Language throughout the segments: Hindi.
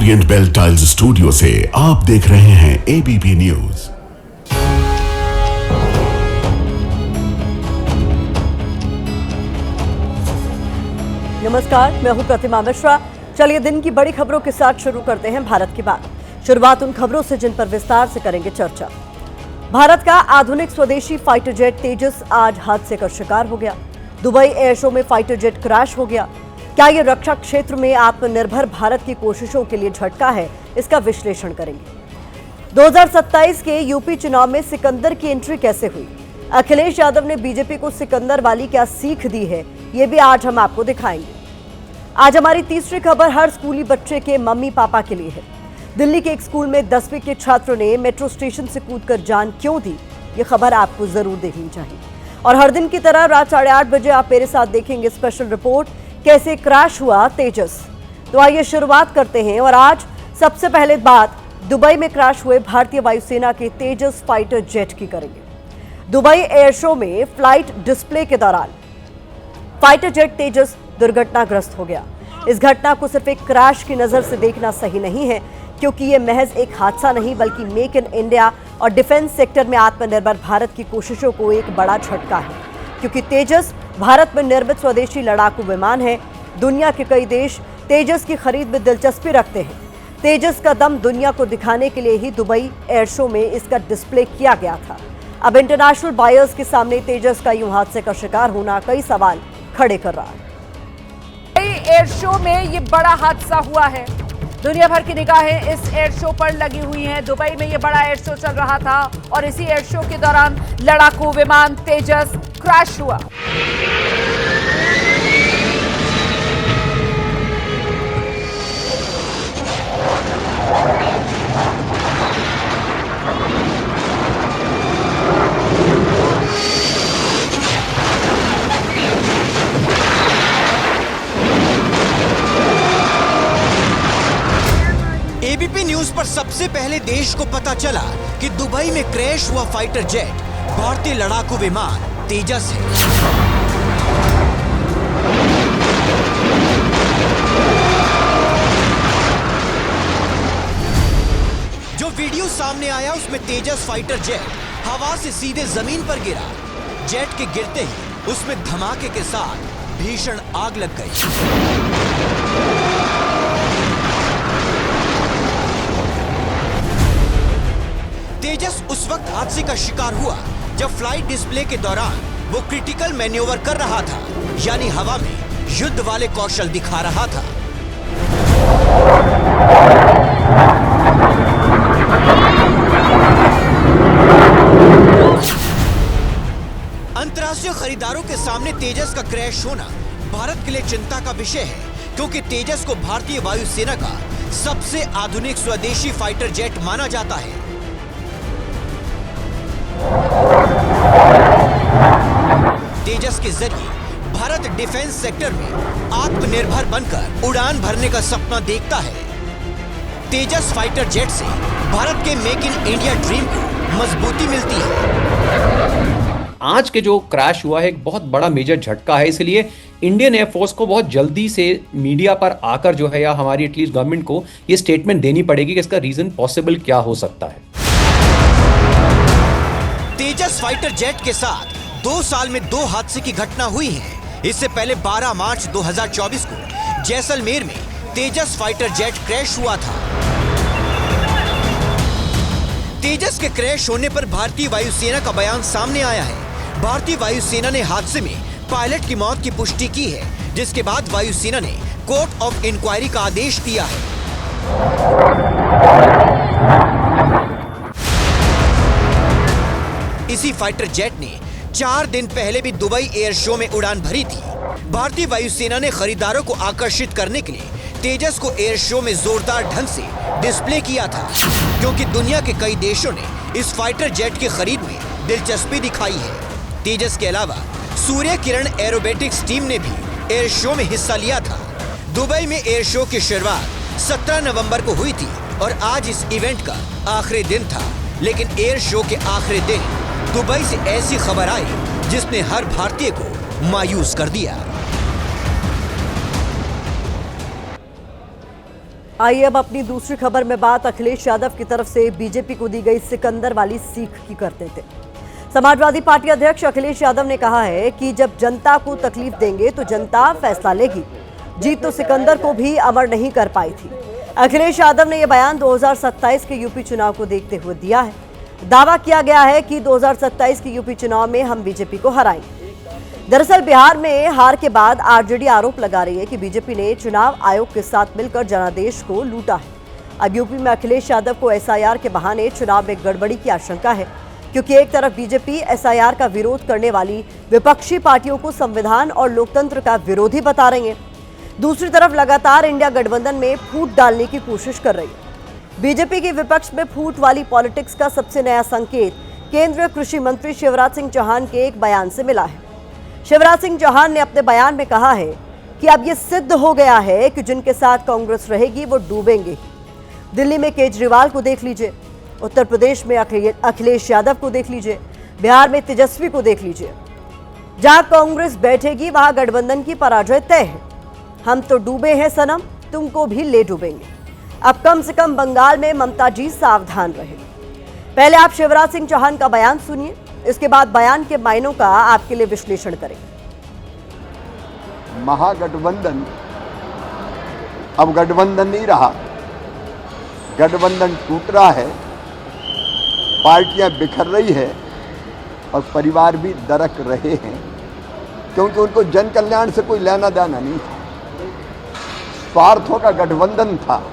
ओरिएंट बेल टाइल्स स्टूडियो से आप देख रहे हैं एबीपी न्यूज। नमस्कार, मैं हूं प्रतिमा मिश्रा। चलिए दिन की बड़ी खबरों के साथ शुरू करते हैं भारत की बात। शुरुआत उन खबरों से जिन पर विस्तार से करेंगे चर्चा। भारत का आधुनिक स्वदेशी फाइटर जेट तेजस आज हादसे का शिकार हो गया। दुबई एयर शो में फाइटर जेट क्रैश हो गया। क्या ये रक्षा क्षेत्र में आत्मनिर्भर भारत की कोशिशों के लिए झटका है, इसका विश्लेषण करेंगे। 2027 के यूपी चुनाव में सिकंदर की एंट्री कैसे हुई, अखिलेश यादव ने बीजेपी को सिकंदर वाली क्या सीख दी है, ये भी आज हम आपको दिखाएंगे। आज हमारी तीसरी खबर हर स्कूली बच्चे के मम्मी पापा के लिए है। दिल्ली के एक स्कूल में 10वीं के छात्रों ने मेट्रो स्टेशन से कूदकर जान क्यों दी, ये खबर आपको जरूर देखनी चाहिए। और हर दिन की तरह रात 8:30 बजे आप मेरे साथ देखेंगे स्पेशल रिपोर्ट, कैसे क्रैश हुआ तेजस। तो आइए शुरुआत करते हैं। और आज सबसे पहले बात दुबई में क्रैश हुए भारतीय वायुसेना के तेजस फाइटर जेट की करेंगे। दुबई एयर शो में फ्लाइट डिस्प्ले के दौरान फाइटर जेट तेजस दुर्घटनाग्रस्त हो गया। इस घटना को सिर्फ एक क्रैश की नजर से देखना सही नहीं है, क्योंकि ये महज एक हादसा नहीं बल्कि मेक इन इंडिया और डिफेंस सेक्टर में आत्मनिर्भर भारत की कोशिशों को एक बड़ा झटका है। क्योंकि तेजस भारत में निर्मित स्वदेशी लड़ाकू विमान है। दुनिया के कई देश तेजस की खरीद में दिलचस्पी रखते हैं। तेजस का दम दुनिया को दिखाने के लिए ही दुबई एयर शो में इसका डिस्प्ले किया गया था। अब इंटरनेशनल बायर्स के सामने तेजस का यूं हादसे का शिकार होना कई सवाल खड़े कर रहा है। एयर शो में ये बड़ा हादसा हुआ है। दुनिया भर की निगाहें इस एयर शो पर लगी हुई हैं। दुबई में ये बड़ा एयर शो चल रहा था और इसी एयर शो के दौरान लड़ाकू विमान तेजस क्रैश हुआ। एबीपी न्यूज पर सबसे पहले देश को पता चला कि दुबई में क्रैश हुआ फाइटर जेट भारतीय लड़ाकू विमान तेजस है। जो वीडियो सामने आया उसमें तेजस फाइटर जेट हवा से सीधे जमीन पर गिरा। जेट के गिरते ही उसमें धमाके के साथ भीषण आग लग गई। तेजस उस वक्त हादसे का शिकार हुआ जब फ्लाइट डिस्प्ले के दौरान वो क्रिटिकल मैन्यूवर कर रहा था, यानी हवा में युद्ध वाले कौशल दिखा रहा था। अंतर्राष्ट्रीय खरीदारों के सामने तेजस का क्रैश होना भारत के लिए चिंता का विषय है, क्योंकि तेजस को भारतीय वायुसेना का सबसे आधुनिक स्वदेशी फाइटर जेट माना जाता है। तेजस के जरिए भारत डिफेंस सेक्टर में आत्मनिर्भर बनकर उड़ान भरने का सपना देखता है। तेजस फाइटर जेट से भारत के मेक इन इंडिया ड्रीम को मजबूती मिलती है। आज के जो क्रैश हुआ है एक बहुत बड़ा मेजर झटका है, इसलिए इंडियन एयरफोर्स को बहुत जल्दी से मीडिया पर आकर जो है या हमारी एटलीस्ट गवर्नमेंट को ये स्टेटमेंट देनी पड़ेगी कि इसका रीजन पॉसिबल क्या हो सकता है। तेजस फाइटर जेट के साथ 2 साल में 2 हादसे की घटना हुई है। इससे पहले 12 मार्च 2024 को जैसलमेर में तेजस फाइटर जेट क्रैश हुआ था। तेजस के क्रैश होने पर भारतीय वायुसेना का बयान सामने आया है। भारतीय वायुसेना ने हादसे में पायलट की मौत की पुष्टि की है, जिसके बाद वायुसेना ने कोर्ट ऑफ इंक्वायरी का आदेश दिया है। इसी फाइटर जेट ने 4 दिन पहले भी दुबई एयर शो में उड़ान भरी थी। भारतीय वायुसेना ने खरीदारों को आकर्षित करने के लिए तेजस को एयर शो में जोरदार ढंग से डिस्प्ले किया था, क्योंकि दुनिया के कई देशों ने इस फाइटर जेट की खरीद में दिलचस्पी दिखाई है। तेजस के अलावा सूर्य किरण एरोबेटिक्स टीम ने भी एयर शो में हिस्सा लिया था। दुबई में एयर शो की शुरुआत 17 नवंबर को हुई थी और आज इस इवेंट का आखिरी दिन था। लेकिन एयर शो के आखिरी दिन दुबई से ऐसी खबर आई जिसने हर भारतीय को मायूस कर दिया। आइए अब अपनी दूसरी खबर में बात अखिलेश यादव की तरफ से बीजेपी को दी गई सिकंदर वाली सीख की करते थे। समाजवादी पार्टी अध्यक्ष अखिलेश यादव ने कहा है कि जब जनता को तकलीफ देंगे तो जनता फैसला लेगी। जीत तो सिकंदर को भी अमर नहीं कर पाई थी। अखिलेश यादव ने यह बयान 2027 के यूपी चुनाव को देखते हुए दिया है। दावा किया गया है कि 2027 के यूपी चुनाव में हम बीजेपी को हराएंगे। दरअसल बिहार में हार के बाद आरजेडी आरोप लगा रही है कि बीजेपी ने चुनाव आयोग के साथ मिलकर जनादेश को लूटा है। अब यूपी में अखिलेश यादव को एसआईआर के बहाने चुनाव में गड़बड़ी की आशंका है, क्योंकि एक तरफ बीजेपी एसआईआर का विरोध करने वाली विपक्षी पार्टियों को संविधान और लोकतंत्र का विरोधी बता रही है, दूसरी तरफ लगातार इंडिया गठबंधन में फूट डालने की कोशिश कर रही है। बीजेपी के विपक्ष में फूट वाली पॉलिटिक्स का सबसे नया संकेत केंद्रीय कृषि मंत्री शिवराज सिंह चौहान के एक बयान से मिला है। शिवराज सिंह चौहान ने अपने बयान में कहा है कि अब ये सिद्ध हो गया है कि जिनके साथ कांग्रेस रहेगी वो डूबेंगे ही। दिल्ली में केजरीवाल को देख लीजिए, उत्तर प्रदेश में अखिलेश यादव को देख लीजिए, बिहार में तेजस्वी को देख लीजिए। जहां कांग्रेस बैठेगी वहां गठबंधन की पराजय तय है। हम तो डूबे हैं सनम, तुमको भी ले डूबेंगे। अब कम से कम बंगाल में ममता जी सावधान रहे। पहले आप शिवराज सिंह चौहान का बयान सुनिए, इसके बाद बयान के मायनों का आपके लिए विश्लेषण करें। महागठबंधन अब गठबंधन नहीं रहा, गठबंधन टूट रहा है, पार्टियां बिखर रही है और परिवार भी दरक रहे हैं, क्योंकि उनको जन कल्याण से कोई लेना देना नहीं था। स्वार्थों का गठबंधन था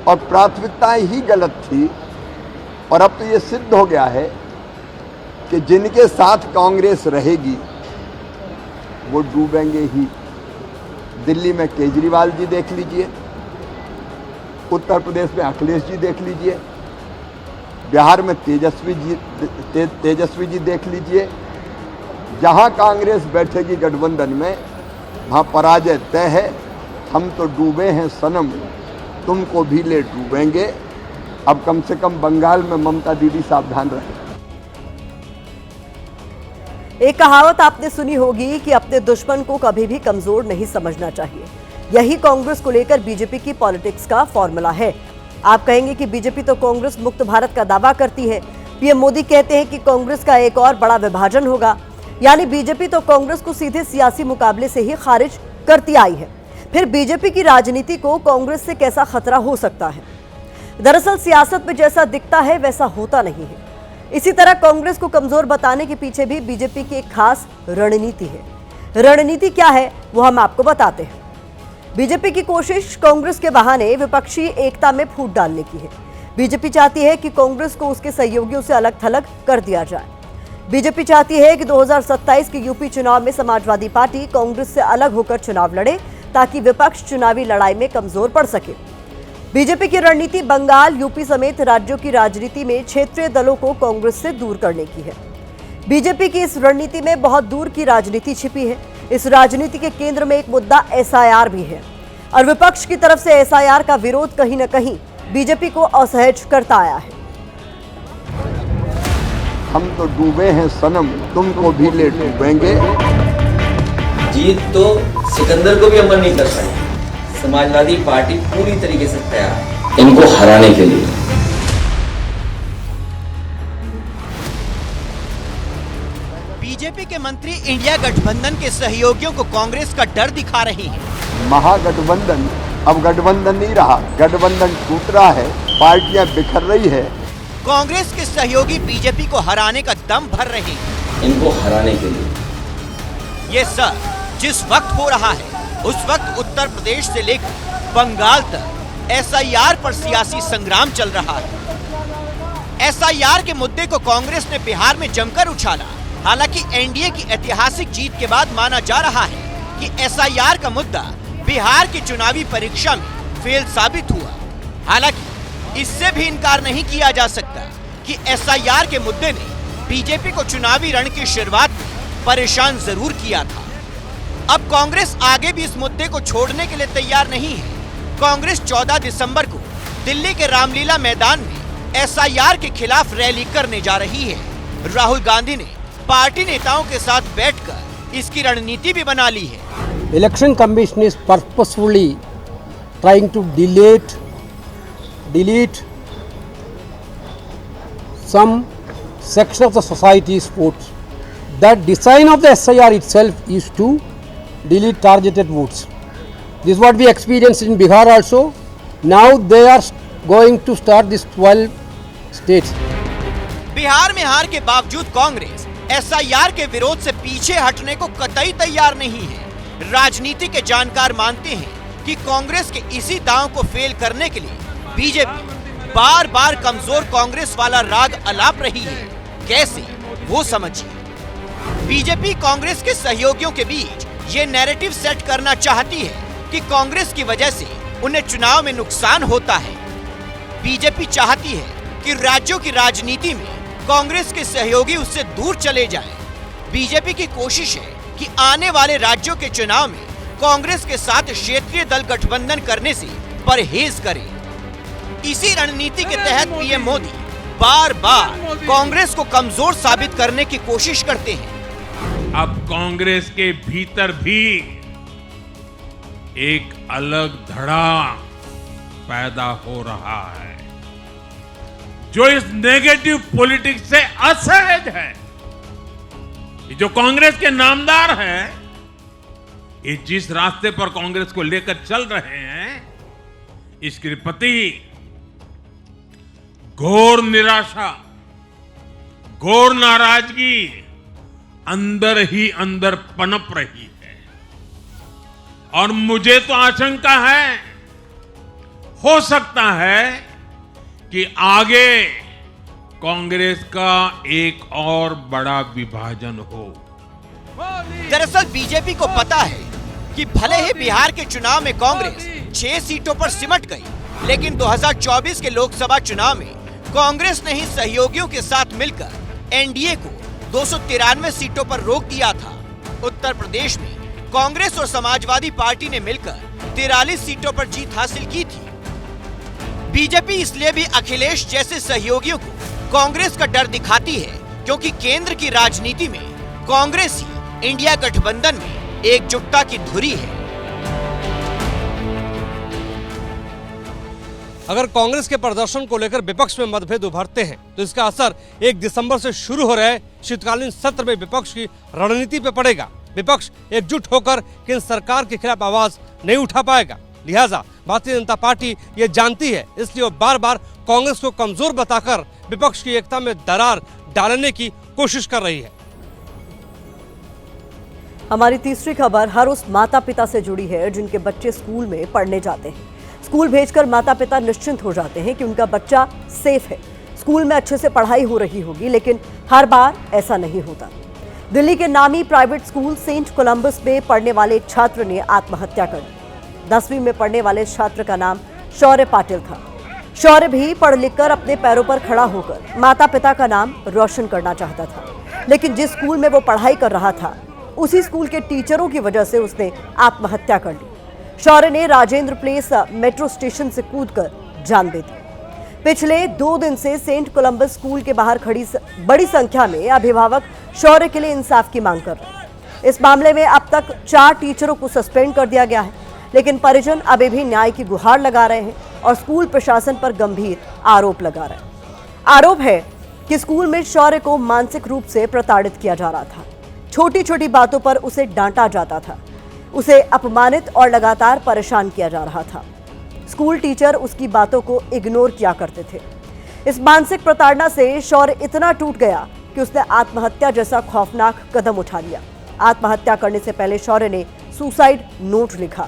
और प्राथमिकताएं ही गलत थी। और अब तो ये सिद्ध हो गया है कि जिनके साथ कांग्रेस रहेगी वो डूबेंगे ही। दिल्ली में केजरीवाल जी देख लीजिए, उत्तर प्रदेश में अखिलेश जी देख लीजिए, बिहार में तेजस्वी जी देख लीजिए। जहां कांग्रेस बैठेगी गठबंधन में वहां पराजय तय है। हम तो डूबे हैं सनम, तुमको भी ले डूबेंगे। अब कम से कम बंगाल में ममता दीदी सावधान रहे। एक कहावत आपने सुनी होगी कि अपने दुश्मन को कभी भी कमजोर नहीं समझना चाहिए। यही कांग्रेस को लेकर बीजेपी की पॉलिटिक्स का फॉर्मूला है। आप कहेंगे कि बीजेपी तो कांग्रेस मुक्त भारत का दावा करती है। पीएम मोदी कहते हैं कि कांग्रेस का एक और बड़ा विभाजन होगा, यानी बीजेपी तो कांग्रेस को सीधे सियासी मुकाबले से ही खारिज करती आई है। फिर बीजेपी की राजनीति को कांग्रेस से कैसा खतरा हो सकता है? दरअसल सियासत में जैसा दिखता है वैसा होता नहीं है। इसी तरह कांग्रेस को कमजोर बताने के पीछे भी बीजेपी की एक खास रणनीति है। रणनीति क्या है वो हम आपको बताते हैं। बीजेपी की कोशिश कांग्रेस के बहाने विपक्षी एकता में फूट डालने की है। बीजेपी चाहती है कि कांग्रेस को उसके सहयोगियों से अलग थलग कर दिया जाए। बीजेपी चाहती है कि 2027 के यूपी चुनाव में समाजवादी पार्टी कांग्रेस से अलग होकर चुनाव लड़े, ताकि विपक्ष चुनावी लड़ाई में कमजोर पड़ सके। बीजेपी की रणनीति बंगाल, यूपी समेत राज्यों की राजनीति में क्षेत्रीय दलों को कांग्रेस से दूर करने की है। बीजेपी की इस रणनीति में बहुत दूर की राजनीति छिपी है। इस राजनीति के केंद्र में एक मुद्दा एसआईआर भी है और विपक्ष की तरफ से एसआईआर का विरोध कहीं न कहीं बीजेपी को असहज करता आया है। हम तो डूबे हैं सनम, तुमको भी ले डूबेंगे। जीत तो सिकंदर को भी अमर नहीं कर पाई। समाजवादी पार्टी पूरी तरीके से तैयार है इनको हराने के लिए। बीजेपी के मंत्री इंडिया गठबंधन के सहयोगियों को कांग्रेस का डर दिखा रही हैं। महागठबंधन अब गठबंधन नहीं रहा, गठबंधन टूट रहा है, पार्टियां बिखर रही है। कांग्रेस के सहयोगी बीजेपी को हराने का दम भर रहे हैं इनको हराने के लिए। ये सब जिस वक्त हो रहा है उस वक्त उत्तर प्रदेश से लेकर बंगाल तक एसआईआर पर सियासी संग्राम चल रहा है। एसआईआर के मुद्दे को कांग्रेस ने बिहार में जमकर उछाला। हालांकि एनडीए की ऐतिहासिक जीत के बाद माना जा रहा है कि एसआईआर का मुद्दा बिहार की चुनावी परीक्षा में फेल साबित हुआ। हालांकि इससे भी इनकार नहीं किया जा सकता कि एसआईआर के मुद्दे ने बीजेपी को चुनावी रण की शुरुआत में परेशान जरूर किया था। अब कांग्रेस आगे भी इस मुद्दे को छोड़ने के लिए तैयार नहीं है। कांग्रेस 14 दिसंबर को दिल्ली के रामलीला मैदान में एसआईआर के खिलाफ रैली करने जा रही है। राहुल गांधी ने पार्टी नेताओं के साथ बैठकर इसकी रणनीति भी बना ली है। Election Commission is purposefully trying to delete some section of the society's votes. That design of the SIR itself is to delete targeted votes. This is what we experienced in Bihar also. Now they are going to start this 12 states. Bihar में हार के बावजूद कांग्रेस एसआईआर के विरोध से पीछे हटने को कतई तैयार नहीं है। राजनीति के जानकार मानते हैं कि कांग्रेस के इसी दांव को फेल करने के लिए बीजेपी बार बार कमजोर कांग्रेस वाला राग अलाप रही है। कैसे, वो समझिए। बीजेपी कांग्रेस के सहयोगियों के बीच ये नैरेटिव सेट करना चाहती है कि कांग्रेस की वजह से उन्हें चुनाव में नुकसान होता है। बीजेपी चाहती है कि राज्यों की राजनीति में कांग्रेस के सहयोगी उससे दूर चले जाएं। बीजेपी की कोशिश है कि आने वाले राज्यों के चुनाव में कांग्रेस के साथ क्षेत्रीय दल गठबंधन करने से परहेज करे। इसी रणनीति के तहत पीएम मोदी बार बार कांग्रेस को कमजोर साबित करने की कोशिश करते हैं। अब कांग्रेस के भीतर भी एक अलग धड़ा पैदा हो रहा है जो इस नेगेटिव पॉलिटिक्स से असहज है। ये जो कांग्रेस के नामदार हैं, ये जिस रास्ते पर कांग्रेस को लेकर चल रहे हैं, इसके प्रति घोर निराशा, घोर नाराजगी अंदर ही अंदर पनप रही है। और मुझे तो आशंका है, हो सकता है कि आगे कांग्रेस का एक और बड़ा विभाजन हो। दरअसल बीजेपी को पता है कि भले ही बिहार के चुनाव में कांग्रेस 6 सीटों पर सिमट गई, लेकिन 2024 के लोकसभा चुनाव में कांग्रेस ने ही सहयोगियों के साथ मिलकर एनडीए को 293 सीटों पर रोक दिया था। उत्तर प्रदेश में कांग्रेस और समाजवादी पार्टी ने मिलकर 43 सीटों पर जीत हासिल की थी। बीजेपी इसलिए भी अखिलेश जैसे सहयोगियों को कांग्रेस का डर दिखाती है क्योंकि केंद्र की राजनीति में कांग्रेस ही इंडिया गठबंधन में एकजुटता की धुरी है। अगर कांग्रेस के प्रदर्शन को लेकर विपक्ष में मतभेद उभरते हैं तो इसका असर 1 दिसंबर से शुरू हो रहे शीतकालीन सत्र में विपक्ष की रणनीति पर पड़ेगा। विपक्ष एकजुट होकर केंद्र सरकार के खिलाफ आवाज नहीं उठा पाएगा। लिहाजा भारतीय जनता पार्टी ये जानती है, इसलिए वो बार बार कांग्रेस को कमजोर बताकर विपक्ष की एकता में दरार डालने की कोशिश कर रही है। हमारी तीसरी खबर हर उस माता पिता से जुड़ी है जिनके बच्चे स्कूल में पढ़ने जाते हैं। स्कूल भेजकर माता पिता निश्चिंत हो जाते हैं कि उनका बच्चा सेफ है, स्कूल में अच्छे से पढ़ाई हो रही होगी, लेकिन हर बार ऐसा नहीं होता। दिल्ली के नामी प्राइवेट स्कूल सेंट कोलंबस में पढ़ने वाले छात्र ने आत्महत्या कर ली। 10वीं में पढ़ने वाले छात्र का नाम शौर्य पाटिल था। शौर्य भी पढ़ लिखकर अपने पैरों पर खड़ा होकर माता पिता का नाम रोशन करना चाहता था, लेकिन जिस स्कूल में वो पढ़ाई कर रहा था उसी स्कूल के टीचरों की वजह से उसने आत्महत्या कर ली। शौर्य ने राजेंद्र प्लेस मेट्रो स्टेशन से कूदकर जान दे दी। पिछले 2 दिन से सेंट कोलंबस स्कूल के बाहर खड़ी बड़ी संख्या में अभिभावक शौर्य के लिए इंसाफ की मांग कर रहे हैं। इस मामले में अब तक 4 टीचरों को सस्पेंड कर दिया गया है, लेकिन परिजन अभी भी न्याय की गुहार लगा रहे हैं और स्कूल प्रशासन पर गंभीर आरोप लगा रहे हैं। आरोप है कि स्कूल में शौर्य को मानसिक रूप से प्रताड़ित किया जा रहा था। छोटी छोटी बातों पर उसे डांटा जाता था, उसे अपमानित और लगातार परेशान किया जा रहा था। स्कूल टीचर उसकी बातों को इग्नोर किया करते थे। इस मानसिक प्रताड़ना से शौर्य इतना टूट गया कि उसने आत्महत्या जैसा खौफनाक कदम उठा लिया। आत्महत्या करने से पहले शौर्य ने सुसाइड नोट लिखा,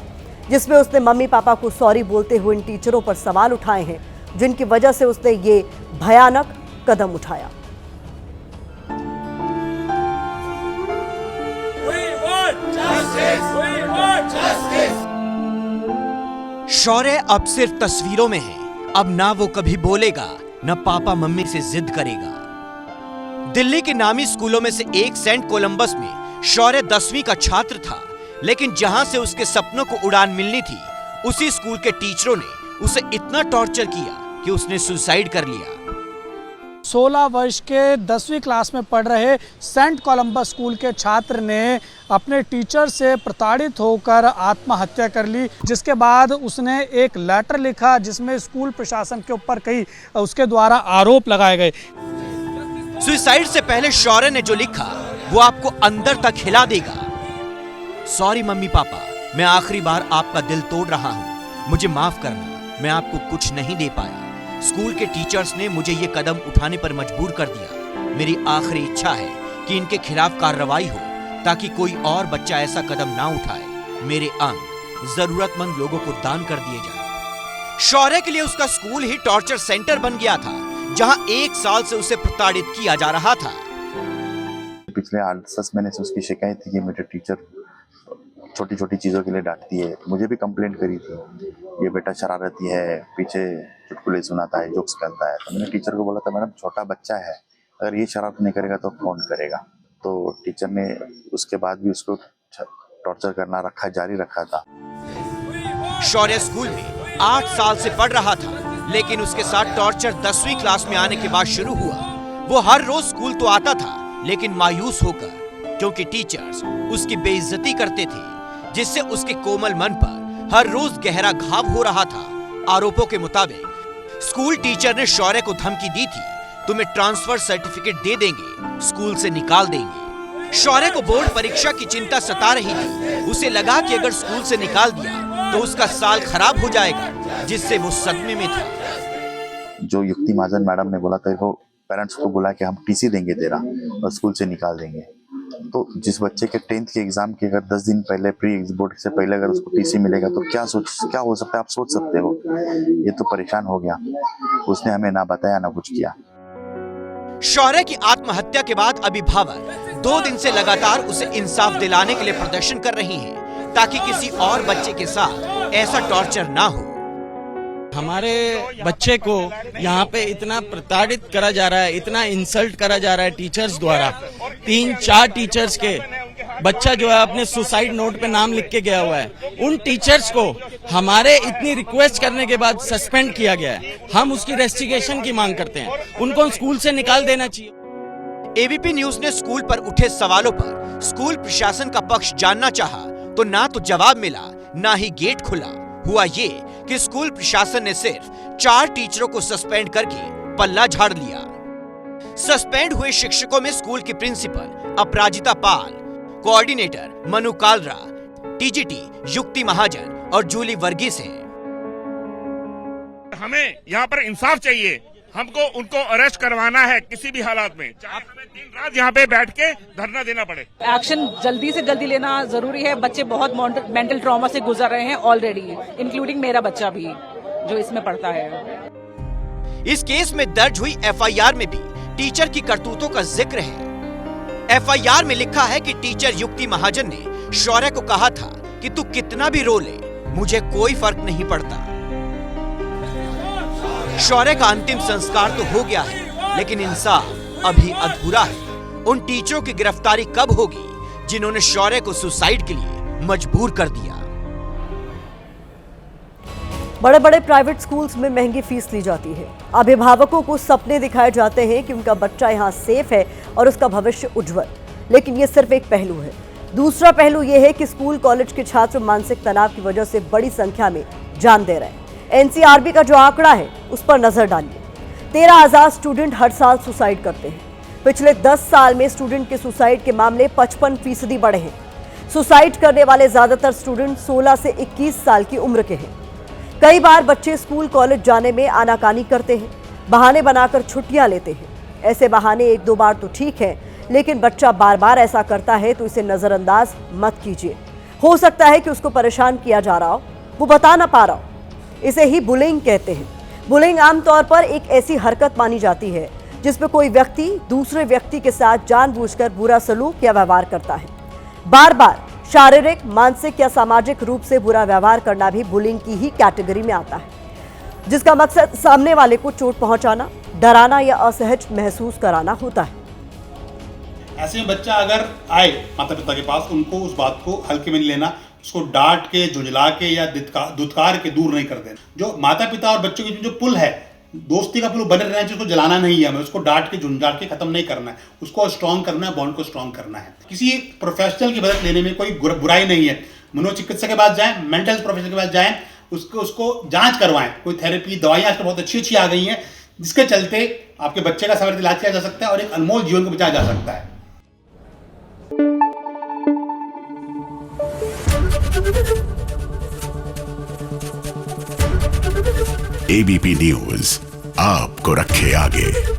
जिसमें उसने मम्मी पापा को सॉरी बोलते हुए इन टीचरों पर सवाल उठाए हैं जिनकी वजह से उसने ये भयानक कदम उठाया। शौर्य अब सिर्फ तस्वीरों में है। अब ना वो कभी बोलेगा, न पापा मम्मी से जिद करेगा। दिल्ली के नामी स्कूलों में से एक सेंट कोलंबस में शौर्य 10वीं का छात्र था, लेकिन जहां से उसके सपनों को उड़ान मिलनी थी, उसी स्कूल के टीचरों ने उसे इतना टॉर्चर किया कि उसने सुसाइड कर लिया। 16 वर्ष के 10वीं क्लास में पढ़ रहे सेंट कोलंबस स्कूल के छात्र ने अपने टीचर से प्रताड़ित होकर आत्महत्या कर ली, जिसके बाद उसने एक लेटर लिखा जिसमें स्कूल प्रशासन के ऊपर कई उसके द्वारा आरोप लगाए गए। सुसाइड से पहले शौर्य ने जो लिखा वो आपको अंदर तक हिला देगा। सॉरी मम्मी पापा, मैं आखिरी बार आपका दिल तोड़ रहा हूँ, मुझे माफ करना, मैं आपको कुछ नहीं दे पाया। स्कूल के टीचर्स ने मुझे ये कदम उठाने पर मजबूर कर दिया। मेरी आखिरी इच्छा है कि इनके खिलाफ कार्रवाई हो ताकि कोई और बच्चा ऐसा कदम ना उठाए। मेरे अंग जरूरतमंद लोगों को दान कर दिए जाए। शौर्य के लिए उसका स्कूल ही टॉर्चर सेंटर बन गया था, जहां 1 साल से उसे प्रताड़ित किया जा रहा था। पिछले 8-10 महीने से उसकी शिकायत थी कि मेरे टीचर छोटी छोटी चीज़ों के लिए डांटती है। मुझे भी कंप्लेंट करी थी, ये बेटा शरारती है, पीछे चुटकुले सुनाता है, जोक्स करता है। तो मैंने टीचर को बोला था, मैडम छोटा बच्चा है, अगर ये शरारत नहीं करेगा तो कौन करेगा। तो टीचर ने उसके बाद भी उसको टॉर्चर करना जारी रखा था। शौर्य स्कूल में 8 साल से पढ़ रहा था, लेकिन उसके साथ टॉर्चर 10वीं क्लास में आने के बाद शुरू हुआ। वो हर रोज स्कूल तो आता था, लेकिन मायूस होकर, क्योंकि टीचर्स उसकी बेइज्जती करते थे, जिससे उसके कोमल मन पर हर रोज गहरा घाव हो रहा था। आरोपों के मुताबिक स्कूल टीचर ने शौर्य को धमकी दी थी, तुम्हें ट्रांसफर सर्टिफिकेट दे देंगे, स्कूल से निकाल देंगे। शौर्य को बोर्ड परीक्षा की चिंता सता रही थी। उसे लगा कि अगर स्कूल से निकाल दिया तो उसका साल खराब हो जाएगा, जिससे वो सदमे में था। जो युक्ति महाजन मैडम ने बोला था, वो पेरेंट्स को बुला के हम टीसी देंगे तेरा और स्कूल से निकाल देंगे। तो जिस बच्चे के 10th के एग्जाम के अगर 10 दिन पहले प्री बोर्ड से पहले अगर उसको टीसी मिलेगा तो क्या हो सकता है, आप सोच सकते हो। ये तो परेशान हो गया, उसने हमें ना बताया ना कुछ किया। शौर्य की आत्महत्या के बाद अभिभावक 2 दिन से लगातार उसे इंसाफ दिलाने के लिए प्रदर्शन कर रही हैं, ताकि किसी और बच्चे के साथ ऐसा टॉर्चर ना हो। हमारे बच्चे को यहाँ पे इतना प्रताड़ित करा जा रहा है, इतना इंसल्ट करा जा रहा है टीचर्स द्वारा। 3-4 टीचर्स के बच्चा जो है अपने सुसाइड नोट पे नाम लिख के गया हुआ है। उन टीचर्स को हमारे इतनी रिक्वेस्ट करने के बाद सस्पेंड किया गया है। हम उसकी रेस्टिगेशन की मांग करते हैं, उनको स्कूल से निकाल देना चाहिए। एबीपी न्यूज ने स्कूल पर उठे सवालों पर स्कूल प्रशासन का पक्ष जानना चाहा, तो ना तो जवाब मिला, ना ही गेट खुला। हुआ ये कि स्कूल प्रशासन ने सिर्फ 4 टीचरों को सस्पेंड करके पल्ला झाड़ लिया। सस्पेंड हुए शिक्षकों में स्कूल की प्रिंसिपल अपराजिता पाल, कोऑर्डिनेटर मनु कालरा, टीजीटी युक्ति महाजन और जूली वर्गीस हैं। हमें यहाँ पर इंसाफ चाहिए, हमको उनको अरेस्ट करवाना है किसी भी हालात में, चाहे हमें दिन रात यहाँ पे बैठ के धरना देना पड़े। एक्शन जल्दी से जल्दी लेना जरूरी है। बच्चे बहुत मेंटल ट्रॉमा से गुजर रहे हैं ऑलरेडी, इंक्लूडिंग मेरा बच्चा भी जो इसमें पढ़ता है। इस केस में दर्ज हुई एफआईआर में भी टीचर की करतूतों का जिक्र है। एफआईआर में लिखा है कि टीचर युक्ति महाजन ने शौर्य को कहा था कि तू कितना भी रो ले, मुझे कोई फर्क नहीं पड़ता। शौर्य का अंतिम संस्कार तो हो गया है, लेकिन इंसाफ अभी अधूरा है। उन टीचरों की गिरफ्तारी कब होगी जिन्होंने शौर्य को सुसाइड के लिए मजबूर कर दिया? बड़े बड़े प्राइवेट स्कूल्स में महंगी फीस ली जाती है। अभिभावकों को सपने दिखाए जाते हैं कि उनका बच्चा यहाँ सेफ है और उसका भविष्य उज्जवल, लेकिन ये सिर्फ एक पहलू है। दूसरा पहलू ये है कि स्कूल कॉलेज के छात्र मानसिक तनाव की वजह से बड़ी संख्या में जान दे रहे हैं। एनसीआरबी का जो आंकड़ा है उस पर नजर डालिए। 13,000 स्टूडेंट हर साल सुसाइड करते हैं। पिछले 10 साल में स्टूडेंट के सुसाइड के मामले 55% बढ़े हैं। सुसाइड करने वाले ज्यादातर स्टूडेंट 16 से 21 साल की उम्र के हैं। कई बार बच्चे स्कूल कॉलेज जाने में आनाकानी करते हैं, बहाने बनाकर छुट्टियां लेते हैं। ऐसे बहाने 1-2 बार तो ठीक है, लेकिन बच्चा बार बार ऐसा करता है तो इसे नजरअंदाज मत कीजिए। हो सकता है कि उसको परेशान किया जा रहा हो, वो बता ना पा रहा हो। इसे ही बुलिंग कहते हैं। बुलिंग आमतौर पर एक ऐसी हरकत मानी जाती है जिसमें कोई व्यक्ति दूसरे व्यक्ति के साथ जानबूझकर बुरा सलूक या व्यवहार करता है। बार बार शारीरिक, मानसिक या सामाजिक रूप से बुरा व्यवहार करना भी बुलिंग की ही कैटेगरी में आता है, जिसका मकसद सामने वाले को चोट पहुंचाना, डराना या असहज महसूस कराना होता है। ऐसे में बच्चा अगर आए माता पिता के पास, उनको उस बात को हल्के में नहीं लेना, उसको डांट के, झुंझला के या दुत्कार के दूर नहीं कर देना। जो माता पिता और बच्चों के जो पुल है दोस्ती का पुल बने रहना चाहिए, उसको जलाना नहीं है, हमें उसको डांट के झुंझाड़ के खत्म नहीं करना है, उसको स्ट्रांग करना है, बॉन्ड को स्ट्रांग करना है। किसी प्रोफेशनल की मदद लेने में कोई बुराई नहीं है। मनोचिकित्सक के पास जाएं, मेंटल हेल्थ प्रोफेशनल के पास जाएं, उसको जांच करवाएं। कोई थेरेपी दवाइयां आजकल बहुत अच्छी आ गई हैं, जिसके चलते आपके बच्चे का समय इलाज किया जा सकता है और एक अनमोल जीवन को बचाया जा सकता है। एबीपी न्यूज आपको रखे आगे।